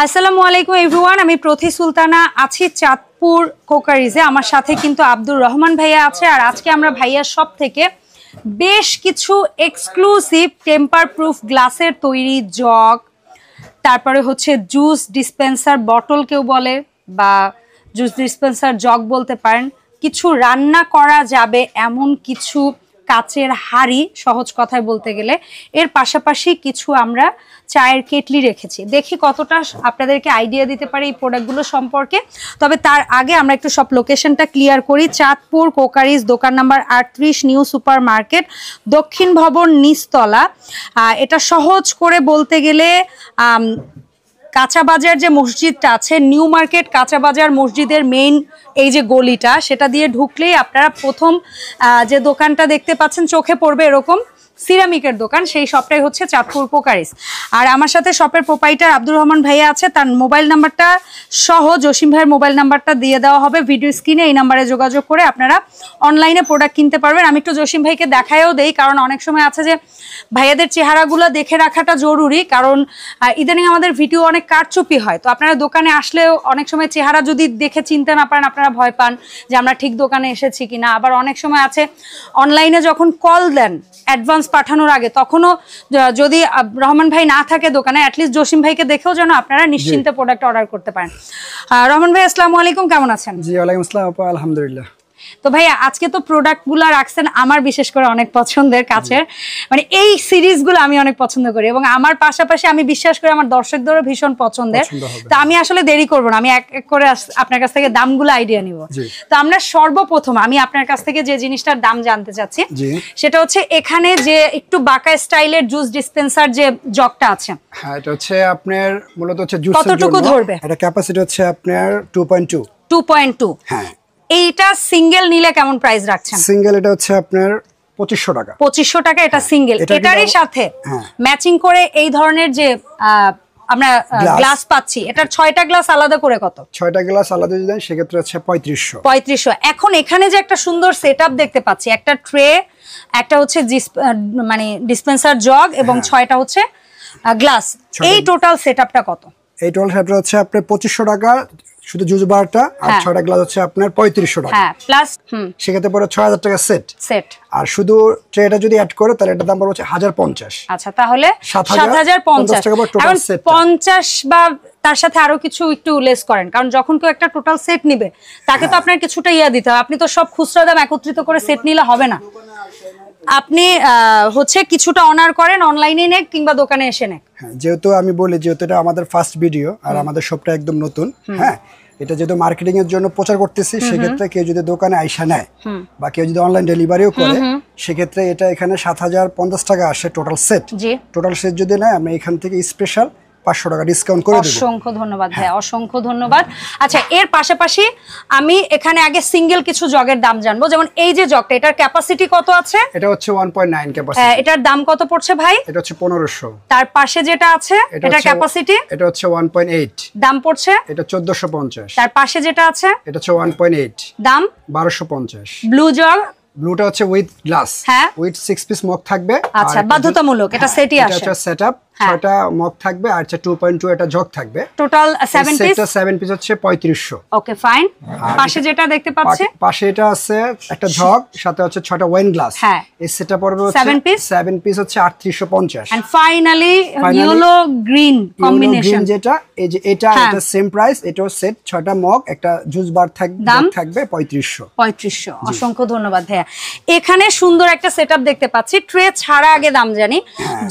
আসসালামু আলাইকুম এভরিওয়ান, আমি প্রতি সুলতানা আছি চাঁদপুর কোকারিজে। আমার সাথে কিন্তু আব্দুর রহমান ভাইয়া আছে। আর আজকে আমরা ভাইয়ার শপ থেকে বেশ কিছু এক্সক্লুসিভ টেম্পার প্রুফ গ্লাসের তৈরি জগ, তারপরে হচ্ছে জুস ডিসপেন্সার বটল কেউ বলে, বা জুস ডিসপেন্সার জগ বলতে পারেন, কিছু রান্না করা যাবে এমন কিছু কাচের হাঁড়ি, সহজ কথায় বলতে গেলে। এর পাশাপাশি কিছু আমরা চায়ের কেটলি রেখেছি। দেখি কতটা আপনাদেরকে আইডিয়া দিতে পারি এই প্রোডাক্টগুলো সম্পর্কে। তবে তার আগে আমরা একটু সব লোকেশনটা ক্লিয়ার করি। চাঁদপুর কোকারিজ, দোকান নাম্বার 38, নিউ সুপার মার্কেট, দক্ষিণ ভবন, নিচতলা। এটা সহজ করে বলতে গেলে কাঁচা বাজার যে মসজিদটা আছে, নিউ মার্কেট কাঁচা বাজার মসজিদের মেইন এই যে গলিটা, সেটা দিয়ে ঢুকলেই আপনারা প্রথম যে দোকানটা দেখতে পাচ্ছেন চোখে পড়বে এরকম সিরামিকের দোকান, সেই শপটাই হচ্ছে চাঁদপুর কোকারিজ। আর আমার সাথে শপের প্রোপাইটার আব্দুর রহমান ভাইয়া আছে। তার মোবাইল নাম্বারটা সহ জসিম ভাইয়ের মোবাইল নাম্বারটা দিয়ে দেওয়া হবে ভিডিও স্ক্রিনে। এই নাম্বারে যোগাযোগ করে আপনারা অনলাইনে প্রোডাক্ট কিনতে পারবেন। আমি একটু জসিম ভাইকে দেখায়ও দেই, কারণ অনেক সময় আছে যে ভাইয়াদের চেহারাগুলো দেখে রাখাটা জরুরি, কারণ ইদানিং আমাদের ভিডিও অনেক কারচুপি হয়। তো আপনারা দোকানে আসলেও অনেক সময় চেহারা যদি দেখে চিনতে না পারেন, আপনারা ভয় পান যে আমরা ঠিক দোকানে এসেছি কিনা। আবার অনেক সময় আছে অনলাইনে যখন কল দেন অ্যাডভান্স পাঠানোর আগে, তখনও যদি রহমান ভাই না থাকে দোকানে, অ্যাটলিস্ট জসিম ভাইকে দেখেও যেন আপনারা নিশ্চিন্তে প্রোডাক্ট অর্ডার করতে পারেন। রহমান ভাই আসসালামু আলাইকুম, কেমন আছেন? জি ওয়ালাইকুম আসসালাম আপা, আলহামদুলিল্লাহ। তো ভাইয়া আজকে তো প্রোডাক্টগুলো রাখছেন আমার বিশেষ করে অনেক পছন্দের কাছের, মানে এই সিরিজগুলো আমি অনেক পছন্দ করি এবং আমার পাশাপাশি আমি বিশ্বাস করি আমার দর্শকদেরও ভীষণ পছন্দের। তো আমি আসলে দেরি করব না, আমি এক এক করে আপনার কাছ থেকে দামগুলো আইডিয়া নিব। তো আমরা সর্বপ্রথম আমি আপনার কাছ থেকে যে জিনিসটার দাম জানতে চাচ্ছি সেটা হচ্ছে এখানে যে একটু বাঁকা স্টাইলের জুস ডিসপেন্সার যে জগটা আছে। হ্যাঁ, এটা হচ্ছে আপনার মূলত হচ্ছে জুস কতটুকু ধরবে? এটা ক্যাপাসিটি হচ্ছে আপনার 2.2। হ্যাঁ, এইটা সিঙ্গেল নিলে কেমন প্রাইস রাখছেন? সিঙ্গেল এটা হচ্ছে আপনার 2500 টাকা। 2500 টাকা এটা সিঙ্গেল। এটারই সাথে ম্যাচিং করে এই ধরনের যে আমরা গ্লাস পাচ্ছি, এটার 6টা গ্লাস আলাদা করে কত? 6টা গ্লাস আলাদা যদি দেন সেক্ষেত্রে হচ্ছে 3500। এখন এখানে যে একটা সুন্দর সেটআপ দেখতে পাচ্ছি, একটা ট্রে, একটা হচ্ছে মানে ডিসপেন্সার জগ এবং 6টা হচ্ছে গ্লাস, এই টোটাল সেটআপটা কত? এই টোটাল সেটআপটা হচ্ছে আপনার 2500 টাকা শুধু জুস বারটা, আর 6টা গ্লাস হচ্ছে আপনার 3500 টাকা। হ্যাঁ, প্লাস সেক্ষেত্রে পরে 6000 টাকা সেট। আর শুধু ট্রেটা যদি অ্যাড করে তাহলে এটার দাম পড়বে 1050। আচ্ছা, তাহলে 7050 টাকা। এখন 50 বা তার সাথে আরো কিছু একটু লেস করেন, কারণ যখন কেউ একটা টোটাল সেট নিবে তাকে তো আপনার কিছুটা দিতে হবে। আপনি তো সব খুচরা দাম একত্রিত করে সেট নিলে হবে না, আপনি হচ্ছে কিছুটা অনার করেন, অনলাইনে নেক কিংবা দোকানে এসে নেক। হ্যাঁ, যেহেতু আমি বলি যেহেতু এটা আমাদের ফার্স্ট ভিডিও আর আমাদের শপটা একদম নতুন, হ্যাঁ, এটা যেহেতু মার্কেটিং এর জন্য প্রচার করতেছি, সেক্ষেত্রে কেউ যদি দোকানে আইসা নেয় বা কেউ যদি অনলাইন ডেলিভারিও করে, সেক্ষেত্রে এটা এখানে 7050 টাকা আসে টোটাল সেট। টোটাল সেট যদি নেয় আমরা এখান থেকে স্পেশাল 500 টাকা ডিসকাউন্ট করে দেব। অসংখ্য ধন্যবাদ ভাই, অসংখ্য ধন্যবাদ। আচ্ছা, এর পাশাপাশি আমি এখানে আগে সিঙ্গেল কিছু জগের দাম জানবো। যেমন এই যে জগটা, এটার ক্যাপাসিটি কত আছে? এটা হচ্ছে 1.9 ক্যাপাসিটি। এটার দাম কত পড়ছে ভাই? এটা হচ্ছে 1500। তার পাশে যেটা আছে এটার ক্যাপাসিটি? এটা হচ্ছে 1.8, দাম পড়ছে এটা 1450। তার পাশে যেটা আছে এটা হচ্ছে 1.8, দাম 1250। ব্লু জগ, ব্লুটা হচ্ছে উইথ গ্লাস, হ্যাঁ, উইথ 6 পিস মগ থাকবে। আচ্ছা, বাধ্যতামূলক এটা সেটই আসে। এটা সেটআপ 6টা মগ থাকবে আর 2.2 এটা জগ থাকবে। Total 7 piece. সেটটা 7 পিস হচ্ছে 3500। ওকে, ফাইন। পাশে যেটা দেখতে পাচ্ছি, পাশে এটা আছে একটা জগ, সাথে হচ্ছে 6টা ওয়াইন গ্লাস। হ্যাঁ, এই সেটটা পড়বে হচ্ছে 7 পিস হচ্ছে 3850। And finally yellow green combination যেটা, এই যে এটা সেম প্রাইস। এটাও সেট 6টা মগ, একটা জুস বার থাকবে 3500। অসংখ্য ধন্যবাদ ভাইয়া। এখানে সুন্দর একটা সেটআপ দেখতে পাচ্ছি, ট্রে ছাড়া আগে দাম জানি,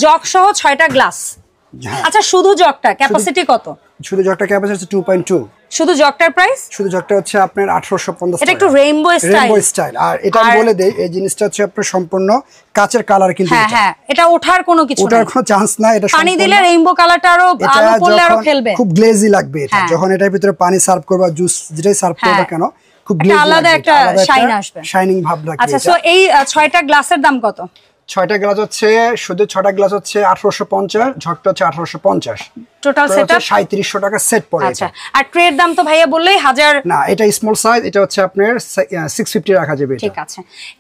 জগ সহ 6টা গ্লাস। আচ্ছা, শুধু জগটা ক্যাপাসিটি কত? শুধু জগটা ক্যাপাসিটি হচ্ছে 2.2। শুধু জগটার প্রাইস? শুধু জগটা হচ্ছে আপনার 1850 টাকা। এটা একটু রেইনবো স্টাইল। আর এটা বলে দেই, এই জিনিসটা হচ্ছে আপনার সম্পূর্ণ কাচের কালার, কিন্তু হ্যাঁ, এটা ওঠার কোনো কিছু না, ওঠার কোনো চান্স না। এটা পানি দিলে রেইনবো কালারটা আরো আলো পড়লে আরো খেলবে, খুব গ্লেজি লাগবে এটা। যখন এটার ভিতরে পানি সার্ভ করবা, জুস যেটাই সার্ভ করবা কেন, খুব গ্লেজি, আলাদা একটা শাইন আসবে, শাইনিং ভাব লাগবে। আচ্ছা, সো এই 6টা গ্লাসের দাম কত? 6টা গ্লাস হচ্ছে, শুধু 6টা গ্লাস হচ্ছে 1850, ঝকটা হচ্ছে 1850। টোটাল সেটআপ 3700 টাকা সেট পড়ে। আচ্ছা, আর ট্রের দাম তো ভাইয়া বললেই 1000। না, এটা স্মল সাইজ, এটা হচ্ছে আপনার 650 রাখা যাবে। ঠিক আছে,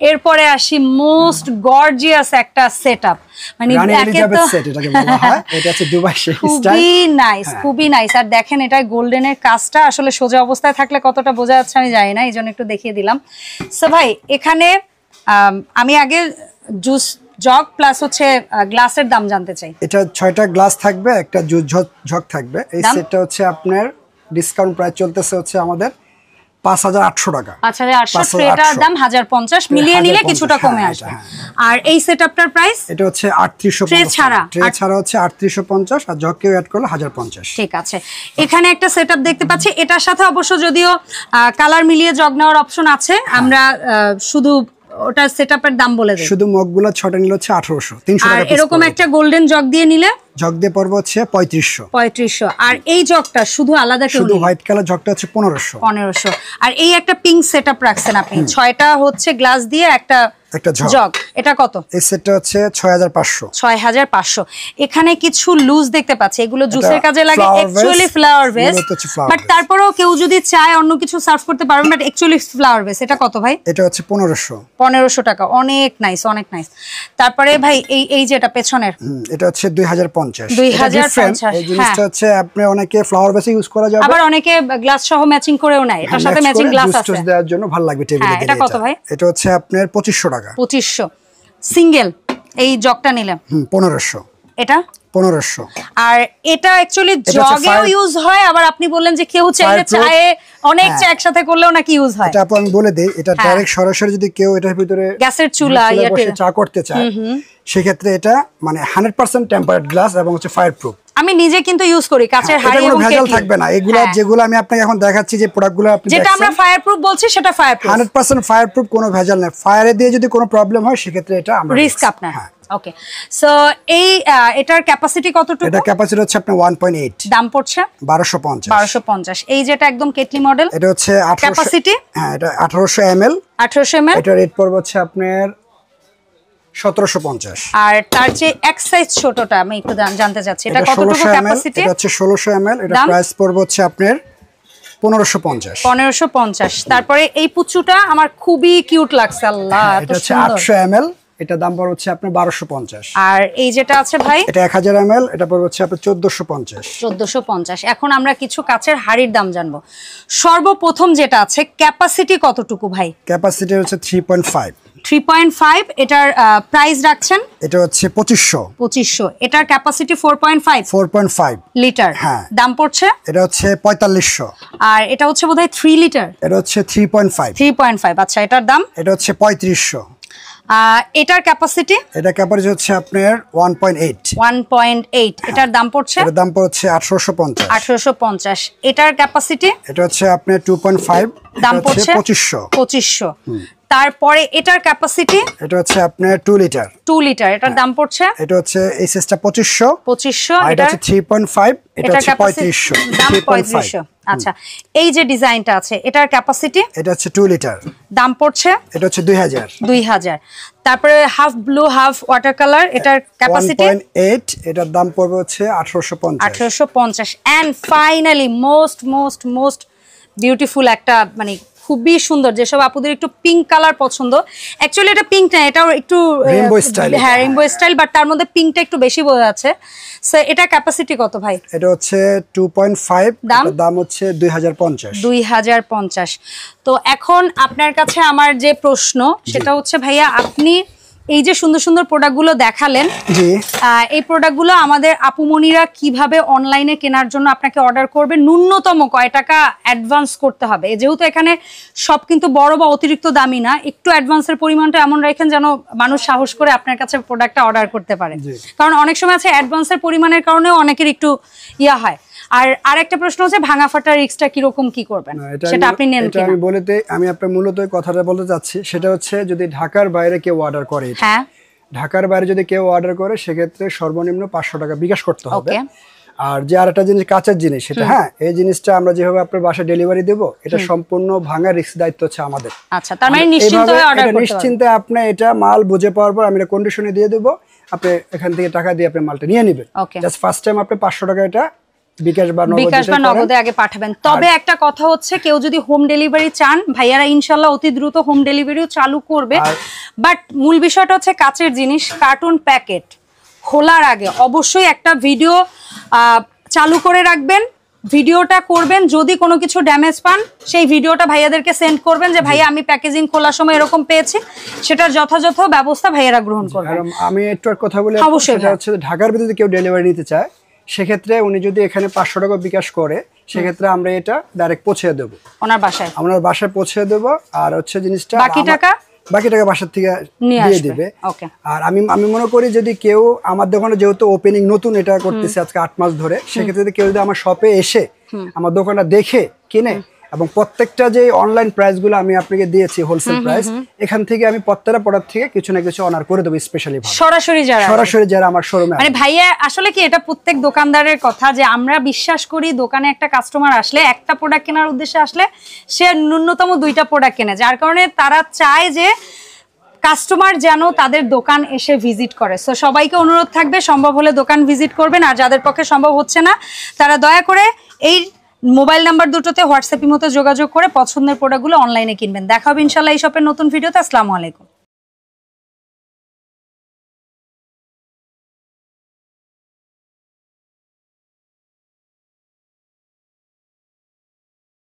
এরপরে আসি মোস্ট গর্জিয়াস একটা সেটআপ, মানে রানী এলিজাবেথ সেট এটাকে বলা হয়। এটা হচ্ছে দুবাই স্টাইল, খুবই নাইস, খুবই নাইস। আর দেখেন এটা গোল্ডেনের কাজটা আসলে সোজা অবস্থায় থাকলে কতটা বোঝা যাচ্ছে আমি জানি না, এই জন্য একটু দেখিয়ে দিলাম। সো ভাই এখানে আমি আগে জুস জগ প্লাস হচ্ছে গ্লাসের দাম জানতে চাই। এটা 6টা গ্লাস থাকবে, একটা জুস জগ থাকবে। এই সেটটা হচ্ছে আপনার ডিসকাউন্ট প্রাইস চলতেছে হচ্ছে আমাদের 5800 টাকা। 5800, ট্রেটার দাম 1050, মিলিয়ে নিলে কিছুটা কমে আসবে। আর এই সেটআপটার প্রাইস এটা হচ্ছে 3850, ট্রে ছাড়া হচ্ছে 3850, আর জগকেও অ্যাড করলে 1050। ঠিক আছে, এখানে একটা সেটআপ দেখতে পাচ্ছি, এটার সাথে অবশ্য যদিও কালার মিলিয়ে জগ নেওয়ার অপশন আছে, আমরা শুধু ওটা সেটআপের দাম বলে দেই। শুধু মগগুলো 6টা নিলে হচ্ছে 1800, 300 টাকা। আর এরকম একটা গোল্ডেন জগ দিয়ে নিলে জগ দিয়ে পড়বে হচ্ছে 3500। আর এই জগটা শুধু আলাদা কেউ শুধু হোয়াইট কালার জগটা হচ্ছে 1500। আর এই একটা পিঙ্ক সেটআপ রাখছেন আপনি, 6টা হচ্ছে গ্লাস দিয়ে একটা জগ, এটা কত? এই সেটটা হচ্ছে 6500। এখানে কিছু লুজ দেখতে পাচ্ছি, এগুলো জুসের কাজে লাগে, অ্যাকচুয়ালি ফ্লাওয়ার ভেস, বাট তারপরেও কেউ যদি চায় অন্য কিছু সার্ভ করতে পারবেন, বাট অ্যাকচুয়ালি ফ্লাওয়ার ভেস। এটা কত ভাই? এটা হচ্ছে 1500 টাকা। অনেক নাইস, অনেক নাইস। তারপরে ভাই এই যেটা পেছনের, এটা হচ্ছে 2050। এই জিনিসটা হ্যাঁ, হচ্ছে আপনি অনেকে ফ্লাওয়ার ভেসে ইউজ করা যাবে, আবার অনেকে গ্লাস সহ ম্যাচিং করেও নেয়, এটার সাথে ম্যাচিং গ্লাস আছে, জুস দেওয়ার জন্য ভালো লাগবে টেবিলে দিলে। এটা কত ভাই? এটা হচ্ছে আপনার 2500 টাকা। 2500 সিঙ্গেল এই জগটা নিলে। 1500। এটা 1500। আর এটা অ্যাকচুয়ালি জগেও ইউজ হয়, আবার আপনি বললেন যে কেউ চাইলে চায়ে অনেক চা একসাথে করলেও নাকি ইউজ হয়। এটা আমি বলে দেই, এটা ডাইরেক্ট সরাসরি যদি কেউ এটার ভিতরে গ্যাসের চুলা বসে চা করতে চায়, সেক্ষেত্রে এটা মানে 100% টেম্পারড গ্লাস এবং হচ্ছে ফায়ার প্রুফ। আমি নিজে কিন্তু ইউজ করি কাচের হাঁড়ি এবং কেটলি। ভেজাল থাকবে না এগুলা, যেগুলো আমি আপনাকে এখন দেখাচ্ছি যে প্রোডাক্টগুলো আপনি যেটা আমরা ফায়ার প্রুফ বলছি সেটা ফায়ার প্রুফ, 100% ফায়ার প্রুফ, কোনো ভেজাল নেই। ফায়ারে দিয়ে যদি কোনো প্রবলেম হয় সেক্ষেত্রে এটা আমরা রিস্ক আপনার। ওকে, সো এই এটার ক্যাপাসিটি কতটুকু? এটা ক্যাপাসিটি হচ্ছে আপনার 1.8, দাম পড়ছে 1250। এই যেটা একদম কেটলি মডেল, এটা হচ্ছে 1800 ক্যাপাসিটি। হ্যাঁ, এটা 1800 ml। এটা রেট পড়বে হচ্ছে আপনার 1750। আর তার যে এক সাইজ ছোটটা আমি একটু জানতে চাচ্ছি, এটা কতটুকু ক্যাপাসিটি? এটা হচ্ছে 1600 ml। এটা প্রাইস পড়বে হচ্ছে আপনার 1550। তারপরে এই পুচুটা আমার খুবই কিউট লাগছে, আল্লাহ এত এটা হচ্ছে সুন্দর। 800 ml। এটা দাম পড়বে হচ্ছে আপনার 1250। আর এই যেটা আছে ভাই, এটা 1000 ml। এটা পড়বে হচ্ছে আপনার 1450। এখন আমরা কিছু কাচের হাড়ির দাম জানবো। সর্বপ্রথম যেটা আছে, ক্যাপাসিটি কতটুকু ভাই? ক্যাপাসিটি হচ্ছে 3.5। এটার প্রাইস রাখছেন? এটা হচ্ছে 2500। এটার ক্যাপাসিটি 4.5 লিটার। হ্যাঁ, দাম পড়ছে? এটা হচ্ছে 4500। আর এটা হচ্ছে বোধহয় 3 লিটার। এটা হচ্ছে 3.5। আচ্ছা, এটার দাম? এটা হচ্ছে 3500। এটার ক্যাপাসিটি? এটা ক্যাপাসিটি হচ্ছে আপনার 1.8। এটার দাম পড়ছে? এটার দাম পড়ছে 1850। এটার ক্যাপাসিটি? এটা হচ্ছে আপনার 2.5। দাম পড়ছে 2500। তারপরে এটার ক্যাপাসিটি? এটা হচ্ছে আপনার 2 লিটার। এটার দাম পড়ছে? এটা হচ্ছে এই সাইজটা 2500। এটা হচ্ছে 3.5। এটা হচ্ছে 3500। দাম 3500। আচ্ছা, এই যে ডিজাইনটা আছে এটার ক্যাপাসিটি? এটা হচ্ছে 2 লিটার। দাম পড়ছে? এটা হচ্ছে 2000। তারপরে half blue half water colour, এটার ক্যাপাসিটি 1.8। এটার দাম পড়বে হচ্ছে 1850। এন্ড ফাইনালি মোস্ট বিউটিফুল একটা, মানে খুবই সুন্দর, যেসব আপুদের একটু পিঙ্ক কালার পছন্দ, অ্যাকচুয়ালি এটা পিঙ্ক না, এটাও একটু রেইনবো স্টাইল, বাট তার মধ্যে পিঙ্কটা একটু বেশি বোঝা যাচ্ছে। সো এটা ক্যাপাসিটি কত ভাই? এটা হচ্ছে 2.5। দাম হচ্ছে 2050। তো এখন আপনার কাছে আমার যে প্রশ্ন সেটা হচ্ছে, ভাইয়া আপনি এই যে সুন্দর সুন্দর প্রোডাক্টগুলো দেখালেন, এই প্রোডাক্টগুলো আমাদের আপুমনিরা কিভাবে অনলাইনে কেনার জন্য আপনাকে অর্ডার করবে? ন্যূনতম কয় টাকা অ্যাডভান্স করতে হবে? যেহেতু এখানে সব কিন্তু বড় বা অতিরিক্ত দামি না, একটু অ্যাডভান্সের পরিমাণটা এমন রাখেন যেন মানুষ সাহস করে আপনার কাছে প্রোডাক্টটা অর্ডার করতে পারে, কারণ অনেক সময় আছে অ্যাডভান্সের পরিমাণের কারণেও অনেকের একটু ইয়া হয়। আর আরেকটা প্রশ্ন হচ্ছে, ভাঙা ফাটা রিস্কটা কিরকম কি করবেন সেটা আপনি নেন কিনা? আমি বলতে, আমি আপনার মূলত কথাটা বলতে যাচ্ছি, সেটা হচ্ছে যদি ঢাকার বাইরে কেউ অর্ডার করে, হ্যাঁ ঢাকার বাইরে যদি কেউ অর্ডার করে সেক্ষেত্রে সর্বনিম্ন 500 টাকা বিকাশ করতে হবে। আর যে আরেকটা জিনিস কাঁচের জিনিস সেটা হ্যাঁ এই জিনিসটা আমরা যেভাবে আপনার বাসায় ডেলিভারি দেব এটা সম্পূর্ণ ভাঙা রিস্ক দায়িত্ব হচ্ছে আমাদের। আচ্ছা, তার মানে নিশ্চিন্ত হয়ে অর্ডার করতে পারবেন। নিশ্চিন্তে আপনি এটা মাল বুঝে পাওয়ার পর আমি এটা কন্ডিশনে দিয়ে দেব, আপনি এখান থেকে টাকা দিয়ে আপনি মালটা নিয়ে নেবেন। জাস্ট ফার্স্ট টাইম আপনি 500 টাকা এটা বিকাশ বা নগদে আগে পাঠাবেন। তবে একটা কথা হচ্ছে, কেউ যদি হোম ডেলিভারি চান, ভাইয়ারা ইনশাল্লাহ অতি দ্রুত হোম ডেলিভারিও চালু করবে। বাট মূল বিষয়টা হচ্ছে কাচের জিনিস, কার্টুন প্যাকেট খোলার আগে অবশ্যই একটা ভিডিও চালু করে রাখবেন, ভিডিওটা করবেন। যদি কোনো কিছু ড্যামেজ পান সেই ভিডিওটা ভাইয়াদেরকে সেন্ড করবেন যে ভাইয়া আমি প্যাকেজিং খোলার সময় এরকম পেয়েছি, সেটার যথাযথ ব্যবস্থা ভাইয়ারা গ্রহণ করবেন। আমি একটু কথা বলি, সেটা হচ্ছে ঢাকার ভিতরে কেউ ডেলিভারি নিতে চায় সেক্ষেত্রে উনি যদি এখানে 500 টাকা বিকাশ করে সেক্ষেত্রে আমরা এটা ডাইরেক্ট পৌঁছে দেবো ওনার বাসায় পৌঁছে দেবো। আর হচ্ছে জিনিসটা বাকি টাকা বাসার থেকে দিয়ে দিবে। আর আমি মনে করি যদি কেউ আমার দোকানে যেহেতু ওপেনিং নতুন এটা করতেছে আজকে 8 মাস ধরে, সেক্ষেত্রে কেউ যদি আমার শপে এসে আমার দোকানটা দেখে কিনে এবং প্রত্যেকটা যে অনলাইন প্রাইস গুলো আমি আপনাকে দিয়েছি হোলসেল প্রাইস, এখান থেকে আমি প্রত্যেকটা প্রোডাক্ট থেকে কিছু না কিছু অনার করে দেবো স্পেশালি সরাসরি যারা আমার শোরুমে। মানে ভাইয়া আসলে কি এটা প্রত্যেক দোকানদারের কথা যে আমরা বিশ্বাস করি দোকানে একটা কাস্টমার আসলে একটা প্রোডাক্ট কেনার উদ্দেশ্যে আসলে সে ন্যূনতম 2টা প্রোডাক্ট কেনে, যার কারণে তারা চায় যে কাস্টমার যেন তাদের দোকান এসে ভিজিট করে। সো সবাইকে অনুরোধ থাকবে সম্ভব হলে দোকান ভিজিট করবেন, আর যাদের পক্ষে সম্ভব হচ্ছে না তারা দয়া করে এই মোবাইল নাম্বার দুটোতে হোয়াটসঅ্যাপ মতো যোগাযোগ করে পছন্দের প্রোডাক্টগুলো অনলাইনে কিনবেন। দেখা হবে ইনশাআল্লাহ এই শপের নতুন ভিডিওতে। আসসালামু আলাইকুম।